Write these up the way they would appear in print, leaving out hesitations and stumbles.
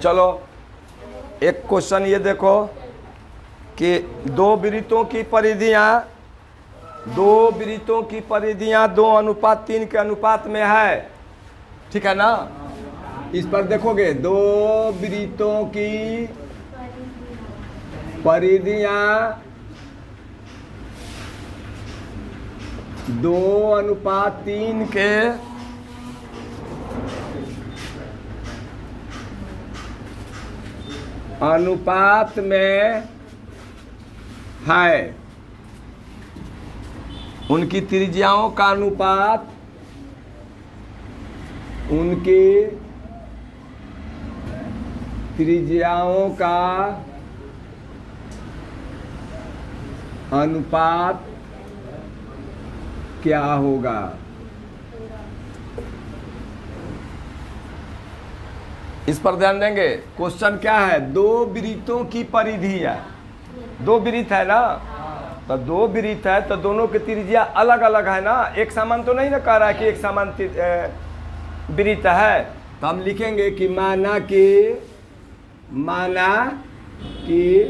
चलो एक क्वेश्चन ये देखो कि दो वृत्तों की परिधियां 2:3 के अनुपात में है, ठीक है ना। इस पर देखोगे दो वृत्तों की परिधियां 2:3 के अनुपात में है। उनकी त्रिज्याओं का अनुपात उनकी त्रिज्याओं का अनुपात क्या होगा। इस पर ध्यान देंगे। क्वेश्चन क्या है, दो वृत्तों की परिधि है, दो वृत्त है ना, तो दो वृत्त है तो दोनों की त्रिज्या अलग अलग है ना, एक समान तो नहीं ना कह रहा है कि एक समान वृत्त है। तो हम लिखेंगे कि माना कि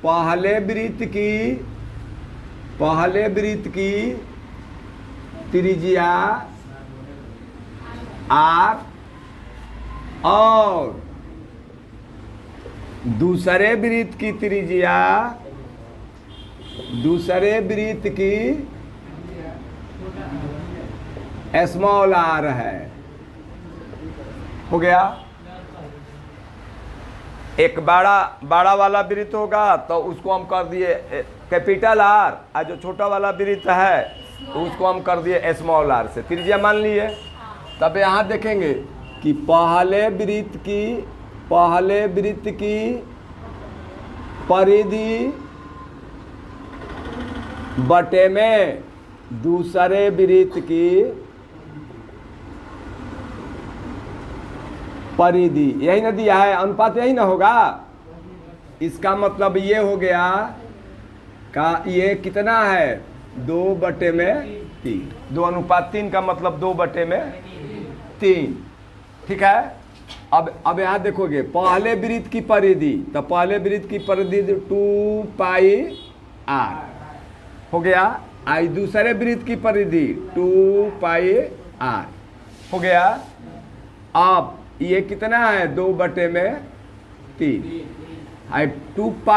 पहले वृत्त की त्रिज्या r और दूसरे वृत्त की स्मॉल r है। हो गया। एक बड़ा वाला वृत्त होगा तो उसको हम कर दिए कैपिटल R, और जो छोटा वाला वृत्त है तो उसको हम कर दिए स्मॉल r से, त्रिज्या मान लिए। तब यहाँ देखेंगे कि पहले वृत्त की परिधि बटे में दूसरे वृत्त की परिधि, यही ना दिया है, अनुपात यही ना होगा। इसका मतलब ये हो गया का ये कितना है 2/3, 2:3 का मतलब 2/3, ठीक है। अब यहाँ देखोगे पहले वृत्त की परिधि, तो पहले वृत्त की परिधि 2πr हो गया। आई दूसरे वृत्त की परिधि 2πr हो गया। अब ये कितना है 2/3, आई 2π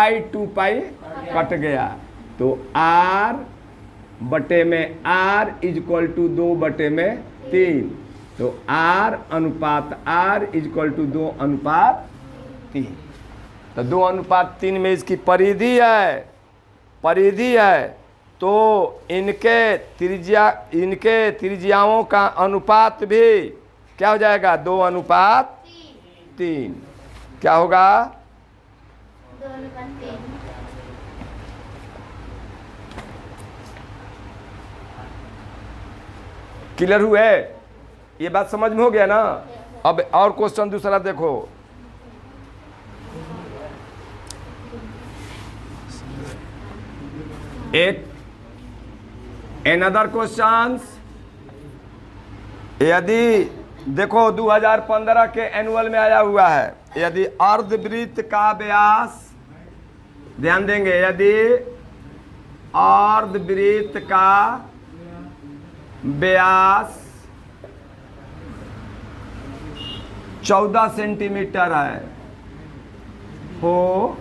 कट गया तो r बटे में r इजक्वल टू 2/3, तो r अनुपात r इजक्वल टू 2:3। तो 2:3 में इसकी परिधि है तो इनके त्रिज्याओं का अनुपात भी क्या हो जाएगा 2:3। क्या होगा 2:3। क्लियर हुए, ये बात समझ में हो गया ना। अब और क्वेश्चन दूसरा देखो, एक एनदर क्वेश्चंस। यदि देखो 2015 के एनुअल में आया हुआ है, यदि अर्धवृत्त का व्यास, ध्यान देंगे, यदि अर्धवृत्त का व्यास 14 सेंटीमीटर है हो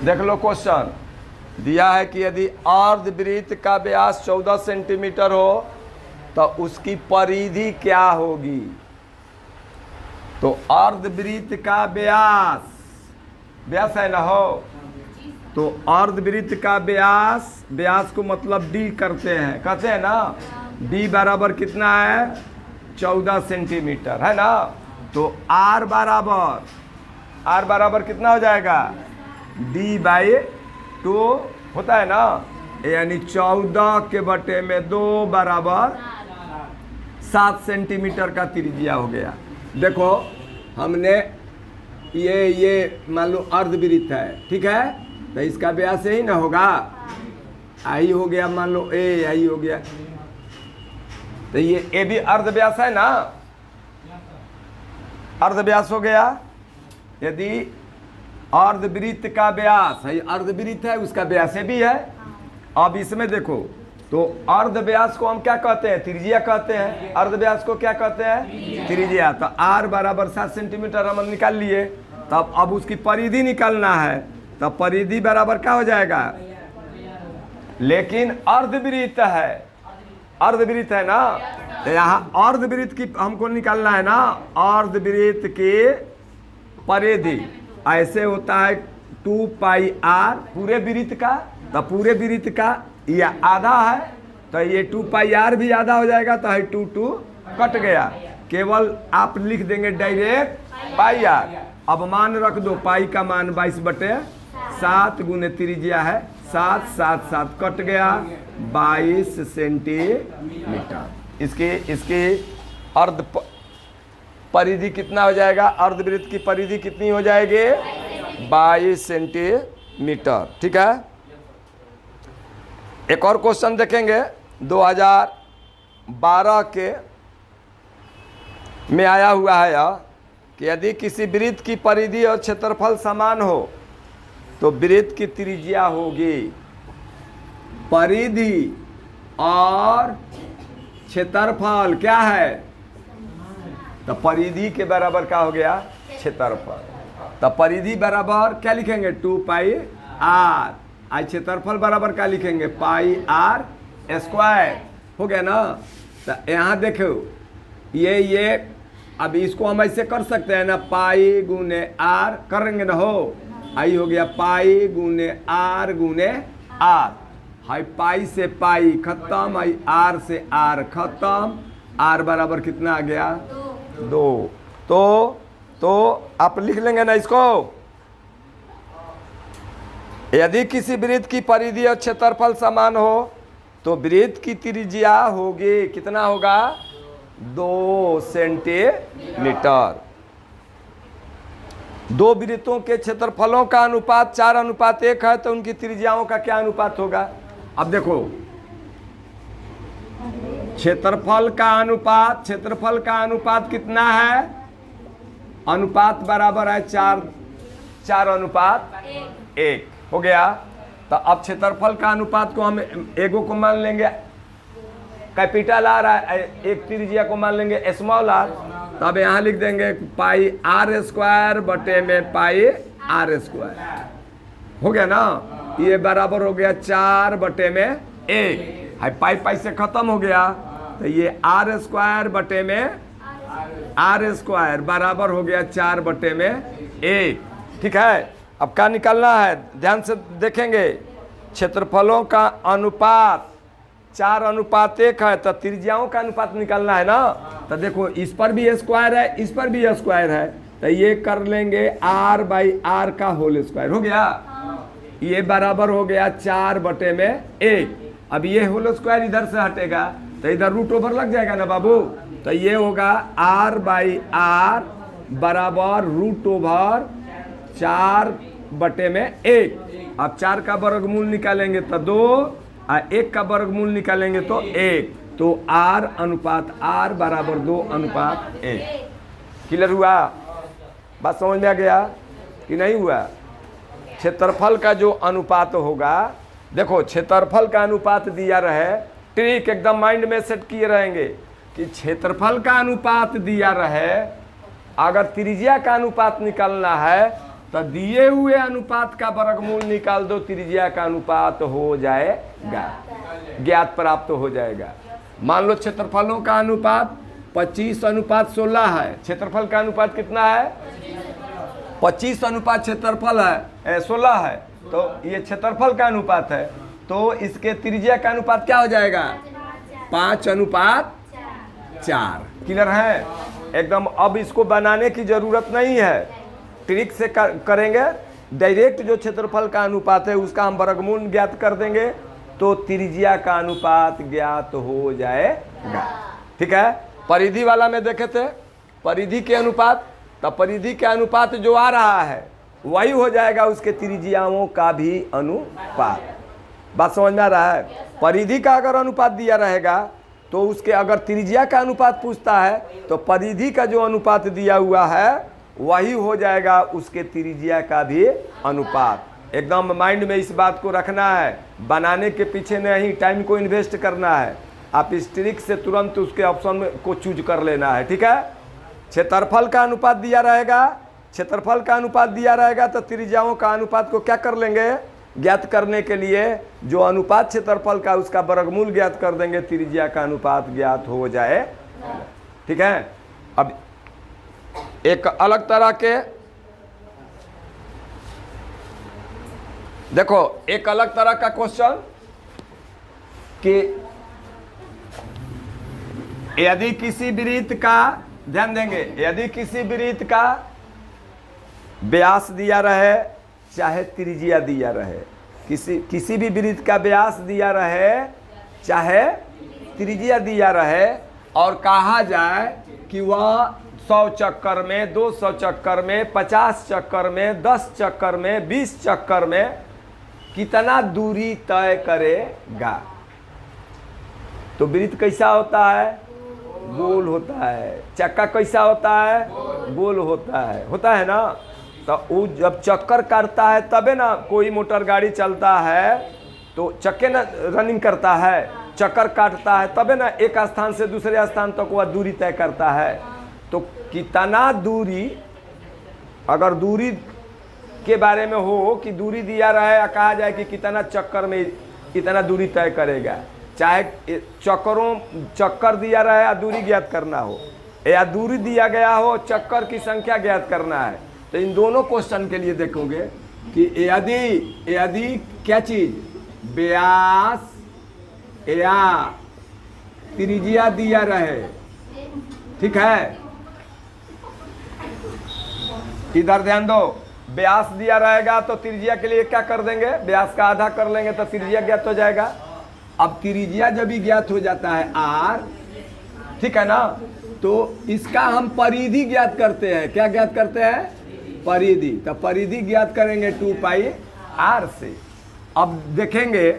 देख लो क्वेश्चन दिया है कि यदि अर्धवृत्त का व्यास 14 सेंटीमीटर हो तो उसकी परिधि क्या होगी। तो अर्धवृत्त का व्यास है ना हो, तो अर्धवृत्त का व्यास को मतलब d कहते हैं ना, d बराबर कितना है 14 सेंटीमीटर है ना। तो r बराबर कितना हो जाएगा d/2 होता है ना, यानी 14 के बटे में 2 बराबर 7 सेंटीमीटर का त्रिज्या हो गया। देखो हमने ये मान लो अर्धवृत्त है, ठीक है, तो इसका व्यास यही ना होगा, आई हो गया, मान लो ए आई हो गया, तो ये ए भी अर्धव्यास है ना, अर्धव्यास हो गया। यदि अर्धवृत्त का व्यास है, अर्धवृत्त है, उसका व्यास भी है। अब इसमें देखो, तो अर्धव्यास को हम क्या कहते हैं? त्रिज्या कहते हैं। अर्धव्यास को क्या कहते हैं? त्रिज्या। तो r बराबर 7 सेंटीमीटर हम निकाल लिए। तब अब उसकी परिधि निकालना है, तब परिधि बराबर क्या हो जाएगा? लेकिन अर्धवृत्त है, अर्धवृत्त है ना, तो यहाँ अर्धवृत्त की हमको निकालना है ना, अर्धवृत्त की परिधि ऐसे होता है 2 पाई r पूरे वृत्त का, तो पूरे वृत्त का यह आधा है, तो ये 2 पाई r भी आधा हो जाएगा, तो है 2 कट गया, केवल आप लिख देंगे डायरेक्ट पाई r। अब मान रख दो, पाई का मान 22/7 गुने त्रिज्या है 7, 7 7 कट गया 22 सेंटीमीटर। इसकी अर्ध परिधि कितना हो जाएगा? अर्धवृत्त की परिधि कितनी हो जाएगी? 22 सेंटीमीटर। ठीक है, एक और क्वेश्चन देखेंगे 2012 के में आया हुआ है यह कि यदि किसी वृत्त की परिधि और क्षेत्रफल समान हो तो वृत्त की त्रिज्या होगी, परिधि और क्षेत्रफल क्या है? तो परिधि के बराबर क्या हो गया? क्षेत्रफल। तो परिधि बराबर क्या लिखेंगे? 2 पाई r। आज क्षेत्रफल बराबर क्या लिखेंगे? पाई r स्क्वायर। हो गया ना। तो यहाँ देखो ये अब इसको हम ऐसे कर सकते हैं ना, पाई गुने r करेंगे ना, हो आई हो गया पाई गुने r गुने r। हाई पाई से पाई खत्म, आई r से r खत्म, r बराबर कितना आ गया? 2। तो आप लिख लेंगे ना इसको, यदि किसी वृत्त की परिधि और क्षेत्रफल समान हो तो वृत्त की त्रिज्या होगी, कितना होगा? 2 सेंटीमीटर। दो वृत्तों के क्षेत्रफलों का अनुपात 4:1 है, तो उनकी त्रिज्याओं का क्या अनुपात होगा? अब देखो क्षेत्रफल का अनुपात कितना है? अनुपात बराबर है 4:1 हो गया। तो अब क्षेत्रफल का अनुपात को हम एगो को मान लेंगे कैपिटल आर, एक त्रिज्या को मान लेंगे स्मॉल आर। तब यहाँ लिख देंगे पाई r स्क्वायर बटे में पाई r स्क्वायर। हो गया ना, ये बराबर हो गया 4/1। पाई पाई से खत्म हो गया, तो ये r स्क्वायर बटे में r स्क्वायर बराबर हो गया 4/1। ठीक है, अब क्या निकालना है? ध्यान से देखेंगे, क्षेत्रफलों का अनुपात 4:1 है, तो त्रिज्याओं का अनुपात निकालना है ना। तो देखो इस पर भी स्क्वायर है, इस पर भी स्क्वायर है, तो ये कर लेंगे r/r का होल स्क्वायर। हो गया, ये बराबर हो गया 4/1। अब ये होल स्क्वायर इधर से हटेगा तो इधर रूट ओवर लग जाएगा ना बाबू, तो ये होगा r/r बराबर रूट ओवर 4/1। अब 4 का वर्गमूल निकालेंगे तो 2 और 1 का वर्गमूल निकालेंगे तो 1, तो r/r बराबर 2:1। क्लियर हुआ? बात समझ में आ गया कि नहीं हुआ? क्षेत्रफल का जो अनुपात होगा, देखो क्षेत्रफल का अनुपात दिया रहे, ट्रिक एकदम माइंड में सेट किए रहेंगे कि क्षेत्रफल का अनुपात दिया रहे, अगर त्रिज्या का अनुपात निकालना है तो दिए हुए अनुपात का वर्गमूल निकाल दो, त्रिज्या का अनुपात हो जाएगा, ज्ञात प्राप्त हो जाएगा। मान लो क्षेत्रफलों का अनुपात 25:16 है, क्षेत्रफल का अनुपात कितना है? 25 अनुपात क्षेत्रफल है 16 है, तो ये क्षेत्रफल का अनुपात है, तो इसके त्रिज्या का अनुपात क्या हो जाएगा? 5:4। क्लियर है एकदम? अब इसको बनाने की जरूरत नहीं है, ट्रिक से करेंगे, डायरेक्ट जो क्षेत्रफल का अनुपात है उसका हम वर्गमूल ज्ञात कर देंगे तो त्रिज्या का अनुपात ज्ञात हो जाएगा। ठीक है, परिधि वाला में देखे थे परिधि के अनुपात, तब परिधि के अनुपात जो आ रहा है वही हो जाएगा उसके त्रिज्याओं का भी अनुपात। बात समझ में आ रहा है? परिधि का अगर अनुपात दिया रहेगा तो उसके अगर त्रिज्या का अनुपात पूछता है तो परिधि का जो अनुपात दिया हुआ है वही हो जाएगा उसके त्रिज्या का भी अनुपात। एकदम माइंड में इस बात को रखना है, बनाने के पीछे नहीं टाइम को इन्वेस्ट करना है, आप इस ट्रिक से तुरंत उसके ऑप्शन को चूज कर लेना है। ठीक है, क्षेत्रफल का अनुपात दिया रहेगा, क्षेत्रफल का अनुपात दिया रहेगा तो त्रिज्याओं का अनुपात को क्या कर लेंगे, ज्ञात करने के लिए जो अनुपात क्षेत्रफल का उसका वर्गमूल ज्ञात कर देंगे, त्रिज्या का अनुपात ज्ञात हो जाए। ठीक है, अब एक अलग तरह के देखो, एक अलग तरह का क्वेश्चन कि यदि किसी वृत्त का, ध्यान देंगे, यदि किसी वृत्त का व्यास दिया रहे चाहे त्रिज्या दिया रहे, किसी भी वृत्त का व्यास दिया रहे चाहे त्रिज्या दिया रहे और कहा जाए कि वह 100 चक्कर में, 200 चक्कर में, 50 चक्कर में, 10 चक्कर में, 20 चक्कर में कितना दूरी तय करेगा, तो वृत्त कैसा होता है, गोल होता है। चक्का कैसा होता है, गोल होता है ना। तो वो जब चक्कर काटता है तबे ना कोई मोटर गाड़ी चलता है तो चक्के ना रनिंग करता है, चक्कर काटता है तबे ना एक स्थान से दूसरे स्थान तक वह दूरी तय करता है। तो कितना दूरी, अगर दूरी के बारे में हो कि दूरी दिया रहे या कहा जाए कि कितना चक्कर में इतना दूरी तय करेगा, चाहे चक्कर दिया रहे या दूरी ज्ञात करना हो, या दूरी दिया गया हो चक्कर की संख्या ज्ञात करना है, तो इन दोनों क्वेश्चन के लिए देखोगे कि यदि क्या चीज, व्यास या त्रिज्या दिया रहे। ठीक है, इधर ध्यान दो, व्यास दिया रहेगा तो त्रिज्या के लिए क्या कर देंगे, व्यास का आधा कर लेंगे तो त्रिज्या ज्ञात हो जाएगा। अब त्रिज्या जब भी ज्ञात हो जाता है r, ठीक है ना, तो इसका हम परिधि ज्ञात करते हैं। क्या ज्ञात करते हैं, परिधि। तो परिधि ज्ञात करेंगे 2 पाई r से। अब देखेंगे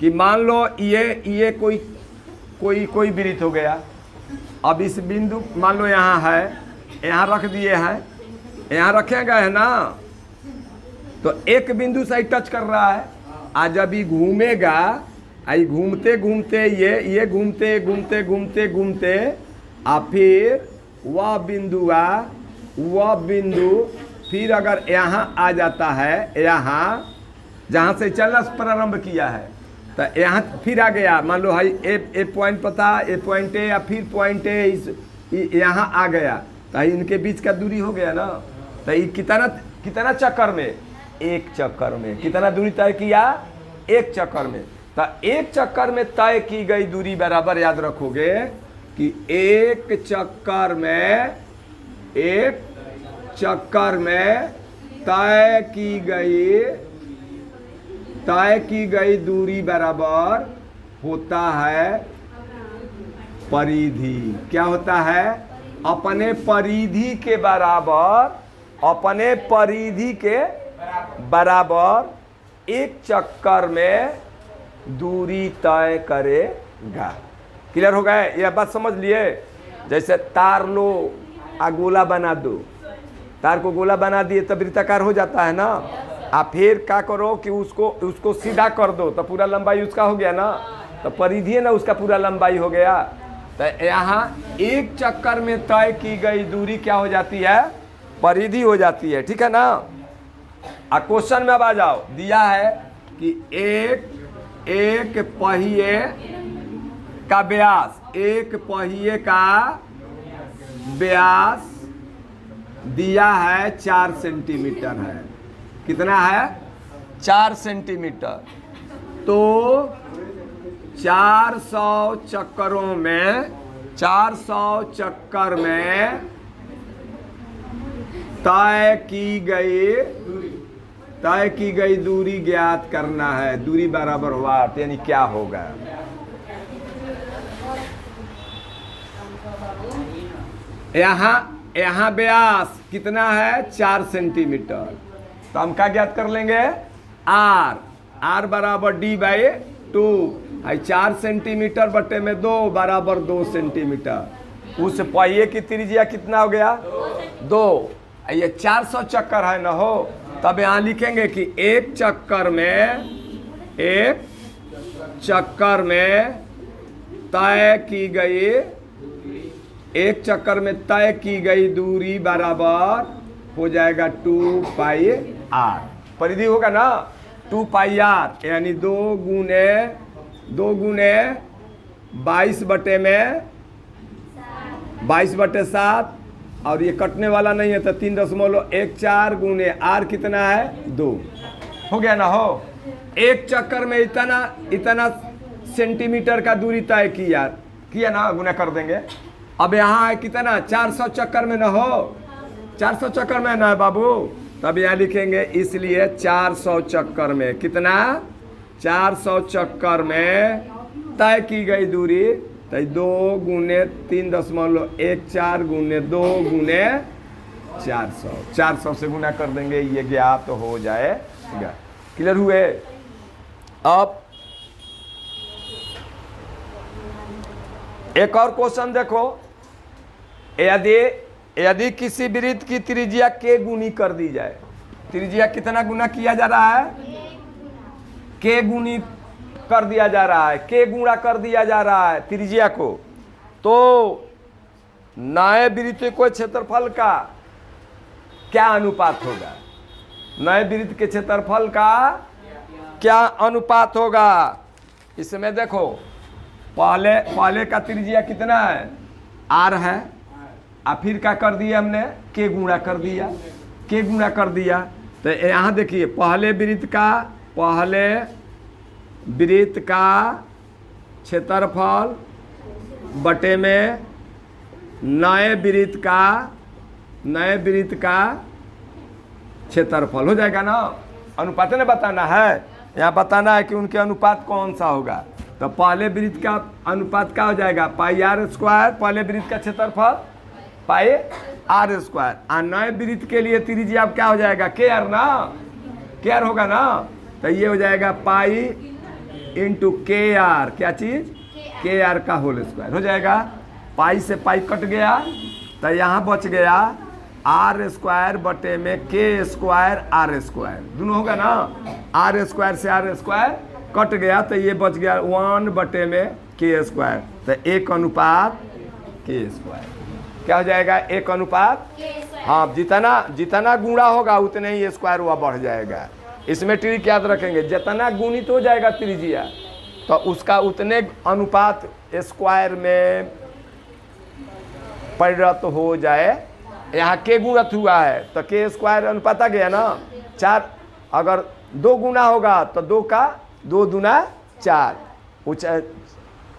कि मान लो ये कोई वृत्त हो गया। अब इस बिंदु मान लो यहाँ है, यहाँ रख दिए हैं, यहाँ रखे गए है ना, तो एक बिंदु से टच कर रहा है। आज जब ये घूमेगा, आई घूमते घूमते ये घूमते आ फिर वह बिंदु फिर अगर यहाँ आ जाता है, यहाँ जहाँ से चलना प्रारंभ किया है तो यहाँ फिर आ गया, मान लो भाई ए पॉइंट पता, ए पॉइंट ए या फिर पॉइंट ए इस यहाँ आ गया, तो इनके बीच का दूरी हो गया ना। तो ये कितना चक्कर में, एक चक्कर में कितना दूरी तय किया, एक चक्कर में। तो एक चक्कर में तय की गई दूरी बराबर याद रखोगे कि एक चक्कर में तय की गई दूरी बराबर होता है परिधि। क्या होता है, अपने परिधि के बराबर एक चक्कर में दूरी तय करेगा। क्लियर हो गया, यह बात समझ लिए। जैसे तार लो आ गोला बना दो, तार को गोला बना दिए तब वृत्ताकार हो जाता है ना। आप फिर क्या करो कि उसको सीधा कर दो तो पूरा लंबाई उसका हो गया ना, तो परिधि है ना उसका पूरा लंबाई हो गया। तो यहाँ एक चक्कर में तय की गई दूरी क्या हो जाती है, परिधि हो जाती है। ठीक है ना। क्वेश्चन में अब आ जाओ, दिया है कि एक पहिए का व्यास, एक पहिए का व्यास दिया है 4 सेंटीमीटर है। कितना है, 4 सेंटीमीटर। तो 400 चक्करों में, 400 चक्कर में तय की गई तय की गई दूरी ज्ञात करना है। दूरी बराबर वाट, यानी क्या होगा? यहाँ व्यास कितना है? 4 सेंटीमीटर। तो हम क्या ज्ञात कर लेंगे? आर बराबर डी बाई 2। 4 सेंटीमीटर बटे में 2 बराबर 2 सेंटीमीटर। उस पहिए की त्रिज्या कितना हो गया? 2। ये 400 चक्कर है ना हो, तब यहाँ लिखेंगे कि एक चक्कर में तय की गई दूरी बराबर हो जाएगा 2 पाई आर। परिधि होगा ना 2 पाई आर, यानी 2 गुने 22 बटे 7, और ये कटने वाला नहीं है तो 3.14 गुने आर कितना है? 2। हो गया ना हो। एक चक्कर में इतना सेंटीमीटर का दूरी तय किया ना, गुना कर देंगे। अब यहाँ है कितना? 400 चक्कर में ना हो, 400 चक्कर में ना है बाबू, तब यहाँ लिखेंगे इसलिए 400 चक्कर में कितना? 400 चक्कर में तय की गई दूरी, तो 2 गुने 3.14 गुने 2 गुने 400, 400 से गुना कर देंगे, ये ज्ञात तो हो जाएगा। क्लियर हुए? अब एक और क्वेश्चन देखो। यदि किसी वृत्त की त्रिज्या के गुनी कर दी जाए, त्रिज्या कितना गुना किया जा रहा है? के गुनी कर दिया जा रहा है, के गुणा कर दिया जा रहा है त्रिज्या को, तो नए वृत्त को क्षेत्रफल का क्या अनुपात होगा? नए वृत्त के क्षेत्रफल का क्या अनुपात होगा? इसमें देखो, पहले का त्रिज्या कितना है? आर है, और फिर क्या कर दिया हमने? के गुणा कर दिया। तो यहाँ देखिए, पहले वृत्त का क्षेत्रफल बटे में नए वृत्त का क्षेत्रफल हो जाएगा ना। अनुपात ने बताना है, यहाँ बताना है कि उनके अनुपात कौन सा होगा। तो पहले वृत्त का अनुपात क्या हो जाएगा? पाई आर स्क्वायर, पहले वृत्त का क्षेत्रफल पाई आर स्क्वायर। और नए वृत्त के लिए त्रिज्या अब क्या हो जाएगा? के आर ना, के आर होगा ना। तो ये हो जाएगा पाई इंटू के आर, क्या चीज? के आर का होल स्क्वायर हो जाएगा। पाई से पाई कट गया, तो यहाँ बच गया आर स्क्वायर बटे में के स्क्वायर आर स्क्वायर, दोनों होगा ना। आर स्क्वायर से आर स्क्वायर कट गया, तो ये बच गया 1 बटे में के स्क्वायर। तो 1 अनुपात के स्क्वायर क्या हो जाएगा? 1 अनुपात। हाँ, जितना गुणा होगा उतने ही स्क्वायर हुआ बढ़ जाएगा। इसमें ट्रिक याद रखेंगे, जितना गुणित हो जाएगा त्रिज्या, तो उसका उतने अनुपात स्क्वायर में परिणत हो जाए। यहाँ के गुणित हुआ है तो के स्क्वायर अनुपात आ गया ना 4। अगर 2 गुना होगा तो 2 का 2 दूना 4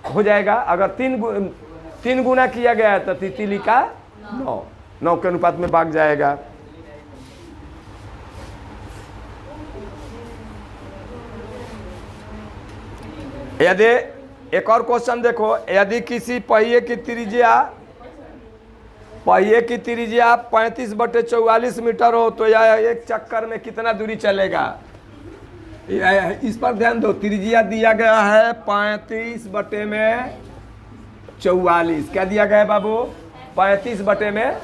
हो जाएगा। अगर 3 गुना किया गया है तो तितली का 9 के अनुपात में भाग जाएगा। यदि एक और क्वेश्चन देखो, यदि किसी पहिए की त्रिज्या 35 बटे 44 मीटर हो तो यह एक चक्कर में कितना दूरी चलेगा? इस पर ध्यान दो। त्रिज्या दिया गया है 35 बटे में 44। क्या दिया गया है बाबू? 35 बटे में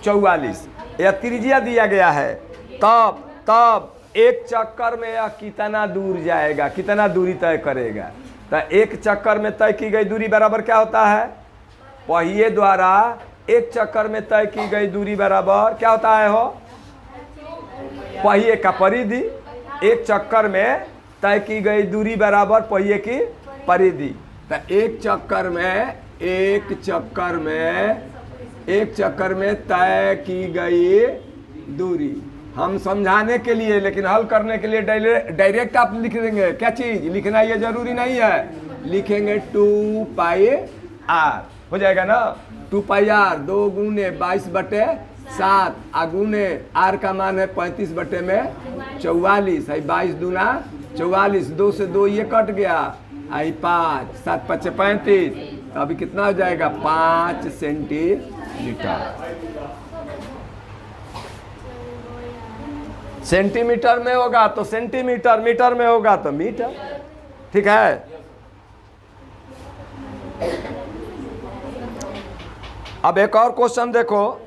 44 यह त्रिज्या दिया गया है। तब एक चक्कर में यह कितना दूर जाएगा, कितना दूरी तय करेगा? तो एक चक्कर में तय की गई दूरी बराबर क्या होता है? पहिए द्वारा एक चक्कर में तय की गई दूरी बराबर क्या होता है? हो पहिए का परिधि। एक चक्कर में तय की गई दूरी बराबर पहिए की परिधि। तो एक चक्कर में तय की गई दूरी हम समझाने के लिए, लेकिन हल करने के लिए डायरेक्ट आप लिख देंगे। क्या चीज लिखना ये जरूरी नहीं है, लिखेंगे 2 पाई आर हो जाएगा ना। 2 पाई आर 2 गुने 22 बटे 7 आगुने आर का मान है 35 बटे में 44 है 22 दूना 44 2 से 2 ये कट गया आई 5 7 5 35 तो अभी कितना हो जाएगा 5 सेंटीमीटर। सेंटीमीटर में होगा तो सेंटीमीटर, मीटर में होगा तो मीटर। ठीक है। अब एक और क्वेश्चन देखो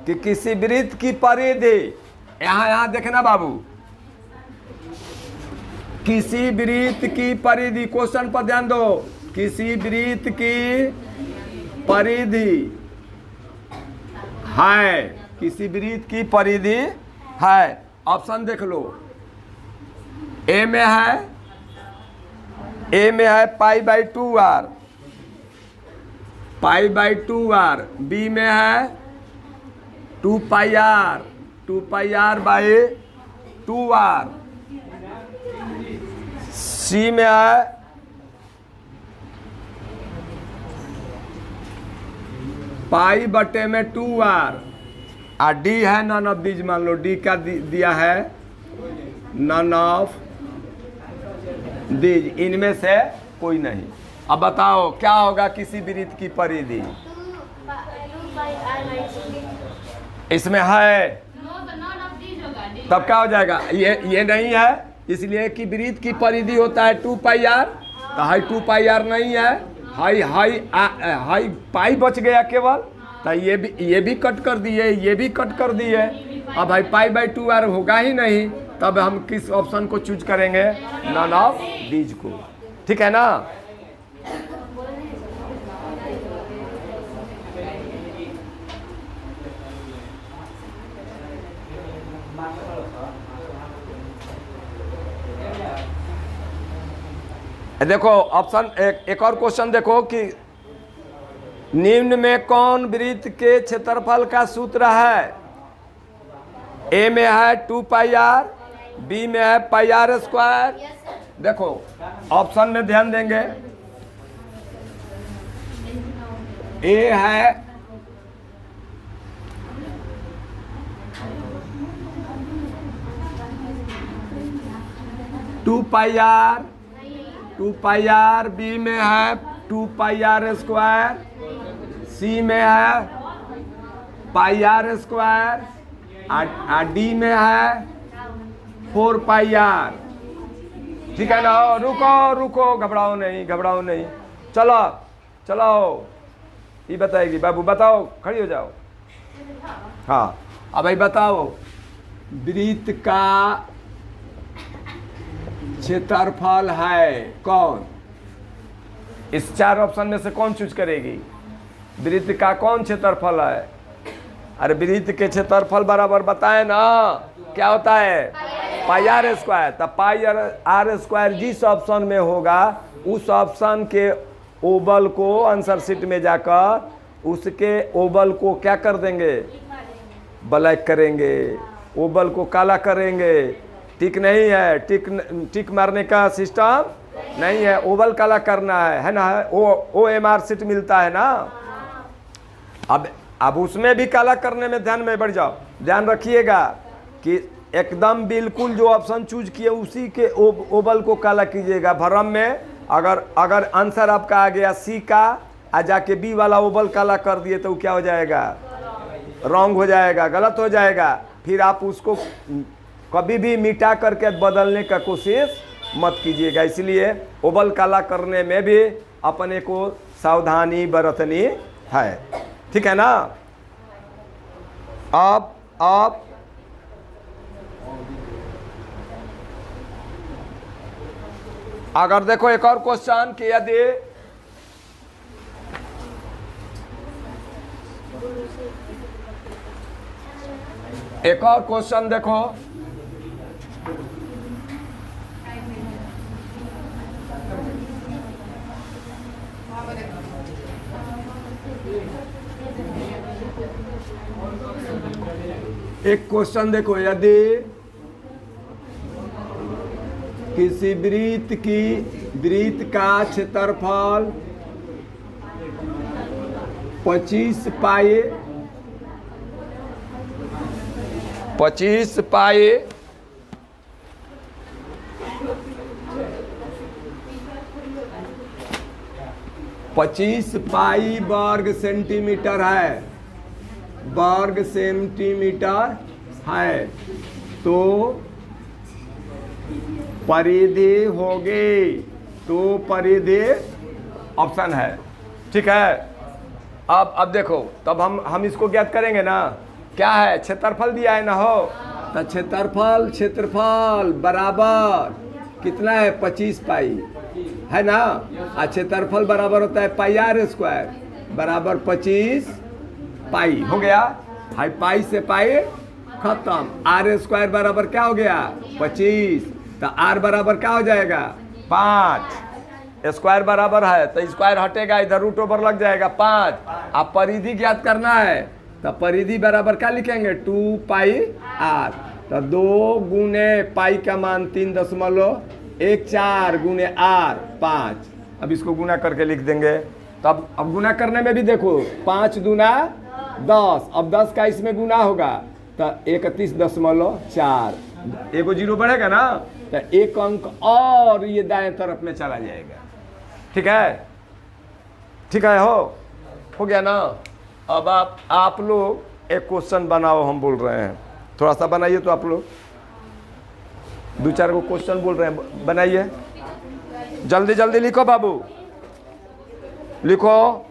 कि किसी वृत्त की परिधि, यहां देखना बाबू, किसी वृत्त की परिधि, क्वेश्चन पर ध्यान दो, किसी वृत्त की परिधि है, किसी वृत्त की परिधि है। ऑप्शन देख लो, ए में है π/2r, π/2r, बी में है 2πr, 2πr/2r, सी में है π/2r, और डी है नन ऑफ दीज। मान लो डी का दिया है नन ऑफ दीज, इनमें से कोई नहीं। अब बताओ क्या होगा किसी वृत्त की परिधि? इसमें है तब क्या हो जाएगा? ये नहीं है, इसलिए कि वृत्त की परिधि होता है 2πr, तो हाई 2πr नहीं है, हाई पाई बच गया केवल, तो ये भी कट कर दिए, ये भी कट कर दिए। अब भाई π/2r होगा ही नहीं, तब हम किस ऑप्शन को चूज करेंगे? नन ऑफ दीज को। ठीक है ना। देखो ऑप्शन एक और क्वेश्चन देखो कि निम्न में कौन वृत्त के क्षेत्रफल का सूत्र है? ए में है 2πr, बी में है πr²। देखो ऑप्शन में ध्यान देंगे, ए है 2πr, बी में है 2πr², सी में है πr², और डी में है 4πr। ठीक है ना। रुको, घबराओ नहीं, चलो ये बताएगी। बाबू बताओ, खड़ी हो जाओ। हाँ, अब भाई बताओ वृत्त का क्षेत्रफल है कौन? इस 4 ऑप्शन में से कौन चूज करेगी? वृत्त का कौन क्षेत्रफल है? अरे वृत्त के क्षेत्रफल बराबर बताए ना, क्या होता है? πr²। तब πr² जिस ऑप्शन में होगा उस ऑप्शन के ओवल को आंसर शीट में जाकर उसके ओवल को क्या कर देंगे? ब्लैक करेंगे, ओवल को काला करेंगे। टिक नहीं है, टिक मारने का सिस्टम नहीं है, ओवल काला करना है ना। OMR शीट मिलता है ना। अब उसमें भी काला करने में ध्यान में बढ़ जाओ, ध्यान रखिएगा कि एकदम बिल्कुल जो ऑप्शन चूज किए उसी के ओवल को काला कीजिएगा। भरम में अगर आंसर आपका आ गया सी का, आ जाके बी वाला ओवल काला कर दिए तो क्या हो जाएगा? रॉन्ग हो जाएगा, गलत हो जाएगा। फिर आप उसको कभी भी मिटा करके बदलने का कोशिश मत कीजिएगा। इसलिए ओवल काला करने में भी अपने को सावधानी बरतनी है। ठीक है ना। आप अगर देखो एक और क्वेश्चन कि यदि एक और क्वेश्चन देखो, एक क्वेश्चन देखो, यदि किसी वृत्त का क्षेत्रफल 25 पाई 25 पाई पच्चीस पाई वर्ग सेंटीमीटर है, वर्ग सेंटीमीटर है, तो परिधि होगी, तो परिधि ऑप्शन है। ठीक है। अब देखो, तब हम इसको ज्ञात करेंगे ना, क्या है, क्षेत्रफल दिया है ना हो, तो क्षेत्रफल बराबर कितना है, 25 पाई है ना, और क्षेत्रफल बराबर होता है पाई आर स्क्वायर बराबर 25 पाई। हो गया, हाई पाई से पाई खत्म, आर स्क्वायर बराबर क्या हो गया, 25, तो आर बराबर क्या हो जाएगा, 5, स्क्वायर बराबर है तो स्क्वायर हटेगा, इधर रूट ओवर लग जाएगा 5। अब परिधि ज्ञात करना है, तो परिधि बराबर क्या लिखेंगे, 2 पाई आर, तो 2 गुने पाई का मान 3.14 गुने आर 5। अब इसको गुना करके लिख देंगे। तो अब गुना करने में भी देखो, 5 दूना 10, अब 10 का इसमें गुना होगा तो 31.4, एगो जीरो बढ़ेगा ना, तो एक अंक और ये दाएं तरफ में चला जाएगा। ठीक है, ठीक है, हो गया ना। अब आप लोग एक क्वेश्चन बनाओ, हम बोल रहे हैं, थोड़ा सा बनाइए तो आप लोग 2-4 को क्वेश्चन बोल रहे हैं, बनाइए, जल्दी जल्दी लिखो बाबू, लिखो।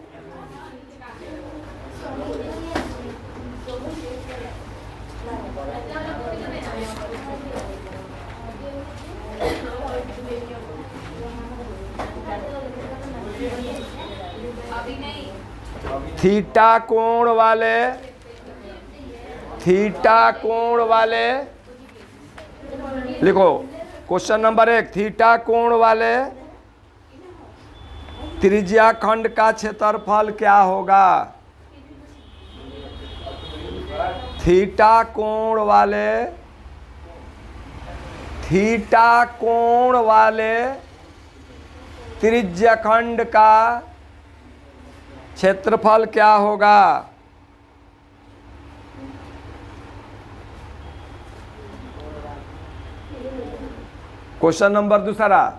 थीटा कोण वाले लिखो, क्वेश्चन नंबर 1, थीटा कोण वाले त्रिज्या खंड का क्षेत्रफल क्या होगा। थीटा कोण वाले त्रिज्या खंड का क्षेत्रफल क्या होगा। क्वेश्चन नंबर 2,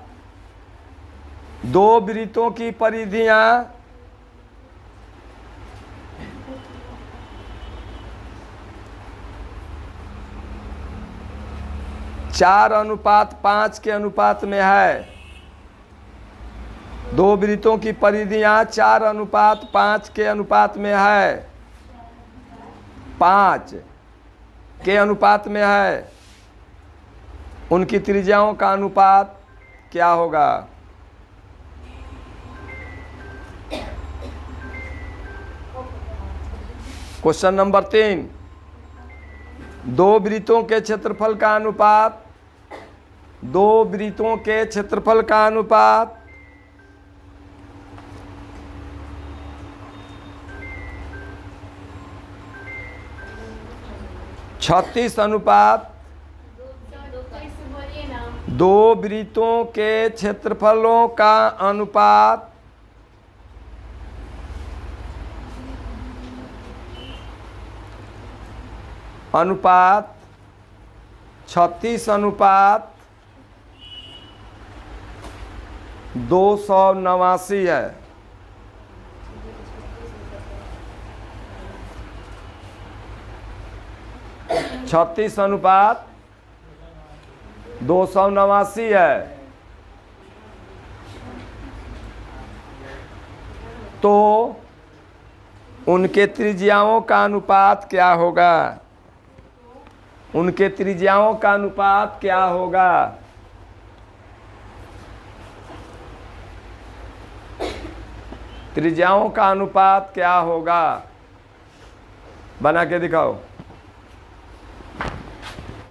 2 वृत्तों की परिधियां 4:5 के अनुपात में है। 2 वृत्तों की परिधियां 4:5 के अनुपात में है, 5 के अनुपात में है, उनकी त्रिज्याओं का अनुपात क्या होगा। क्वेश्चन नंबर 3, 2 वृत्तों के क्षेत्रफल का अनुपात, 2 वृत्तों के क्षेत्रफल का अनुपात 36:2। 2 वृत्तों के क्षेत्रफलों का अनुपात अनुपात 36:289 है। 36:289 है। तो उनके त्रिज्याओं का अनुपात क्या होगा। उनके त्रिज्याओं का अनुपात क्या होगा। त्रिज्याओं का अनुपात क्या होगा, बना के दिखाओ।